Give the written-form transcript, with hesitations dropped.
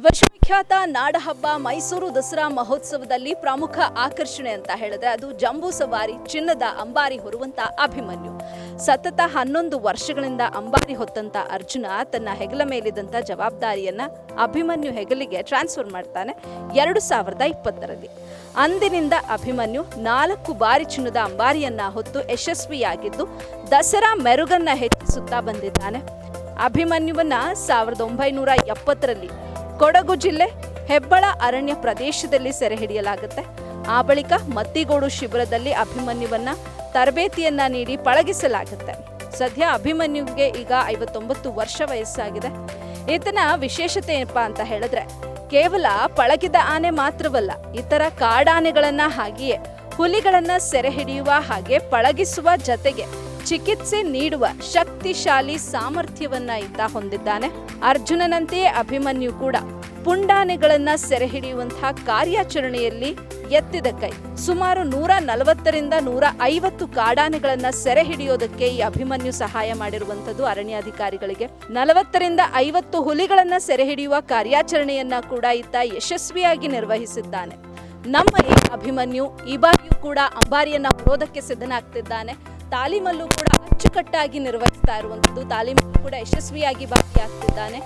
ವಿಶ್ವವಿಖ್ಯಾತ ನಾಡಹಬ್ಬ ಮೈಸೂರು ದಸರಾ ಮಹೋತ್ಸವದಲ್ಲಿ ಪ್ರಮುಖ ಆಕರ್ಷಣೆ ಅಂತ ಹೇಳಿದ್ರೆ ಅದು ಜಂಬೂ ಸವಾರಿ ಚಿನ್ನದ ಅಂಬಾರಿ ಹೊರುವಂತ ಅಭಿಮನ್ಯು. ಸತತ 11 ವರ್ಷಗಳಿಂದ ಅಂಬಾರಿ ಹೊತ್ತಂತ ಅರ್ಜುನ ತನ್ನ ಹೆಗಲ ಮೇಲಿದ್ದಂತ ಜವಾಬ್ದಾರಿಯನ್ನ ಅಭಿಮನ್ಯು ಹೆಗಲಿಗೆ ಟ್ರಾನ್ಸ್ಫರ್ ಮಾಡ್ತಾನೆ 2020ರಲ್ಲಿ. ಅಂದಿನಿಂದ ಅಭಿಮನ್ಯು 4 ಬಾರಿ ಚಿನ್ನದ ಅಂಬಾರಿಯನ್ನ ಹೊತ್ತು ಯಶಸ್ವಿಯಾಗಿದ್ದು ದಸರಾ ಮೆರುಗನ್ನ ಹೆಚ್ಚಿಸುತ್ತಾ ಬಂದಿದ್ದಾನೆ. ಅಭಿಮನ್ಯುವನ್ನ 1970ರಲ್ಲಿ ಕೊಡಗು ಜಿಲ್ಲೆ ಹೆಬ್ಬಳ ಅರಣ್ಯ ಪ್ರದೇಶದಲ್ಲಿ ಸೆರೆ ಹಿಡಿಯಲಾಗುತ್ತೆ. ಆ ಬಳಿಕ ಮತ್ತಿಗೋಡು ಶಿಬಿರದಲ್ಲಿ ಅಭಿಮನ್ಯುವನ್ನ ತರಬೇತಿಯನ್ನ ನೀಡಿ ಪಳಗಿಸಲಾಗುತ್ತೆ. ಸದ್ಯ ಅಭಿಮನ್ಯುವಿಗೆ ಈಗ 59 ವರ್ಷ ವಯಸ್ಸಾಗಿದೆ. ಈತನ ವಿಶೇಷತೆ ಏನಪ್ಪಾ ಅಂತ ಹೇಳಿದ್ರೆ ಕೇವಲ ಪಳಗಿದ ಆನೆ ಮಾತ್ರವಲ್ಲ, ಇತರ ಕಾಡಾನೆಗಳನ್ನ ಹಾಗೆಯೇ ಹುಲಿಗಳನ್ನ ಸೆರೆ ಹಿಡಿಯುವ ಹಾಗೆ ಪಳಗಿಸುವ ಜತೆಗೆ ಚಿಕಿತ್ಸೆ ನೀಡುವ ಶಕ್ತಿಶಾಲಿ ಸಾಮರ್ಥ್ಯವನ್ನ ಈತ ಹೊಂದಿದ್ದಾನೆ. ಅರ್ಜುನನಂತೆಯೇ ಅಭಿಮನ್ಯು ಕೂಡ ಪುಂಡಾನೆಗಳನ್ನ ಸೆರೆ ಹಿಡಿಯುವಂತಹ ಕಾರ್ಯಾಚರಣೆಯಲ್ಲಿ ಎತ್ತಿದ ಕೈ. ಸುಮಾರು 140ರಿಂದ 150 ಕಾಡಾನೆಗಳನ್ನ ಸೆರೆ ಹಿಡಿಯೋದಕ್ಕೆ ಈ ಅಭಿಮನ್ಯು ಸಹಾಯ ಮಾಡಿರುವಂತದ್ದು ಅರಣ್ಯಾಧಿಕಾರಿಗಳಿಗೆ. 40ರಿಂದ 50 ಹುಲಿಗಳನ್ನ ಸೆರೆ ಹಿಡಿಯುವ ಕಾರ್ಯಾಚರಣೆಯನ್ನ ಕೂಡ ಈತ ಯಶಸ್ವಿಯಾಗಿ ನಿರ್ವಹಿಸಿದ್ದಾನೆ. ನಮ್ಮ ಈ ಅಭಿಮನ್ಯು ಈ ಬಾರಿಯೂ ಕೂಡ ಅಂಬಾರಿಯನ್ನ ಹೊರೋದಕ್ಕೆ ಸಿದ್ಧನಾಗ್ತಿದ್ದಾನೆ. ತಾಲೀಮಲ್ಲೂ ಕೂಡ ಅಚ್ಚುಕಟ್ಟಾಗಿ ನಿರ್ವಹಿಸ್ತಾ ಇರುವಂಥದ್ದು, ತಾಲೀಮಲ್ಲೂ ಕೂಡ ಯಶಸ್ವಿಯಾಗಿ ಭಾಗಿಯಾಗ್ತಿದ್ದಾನೆ.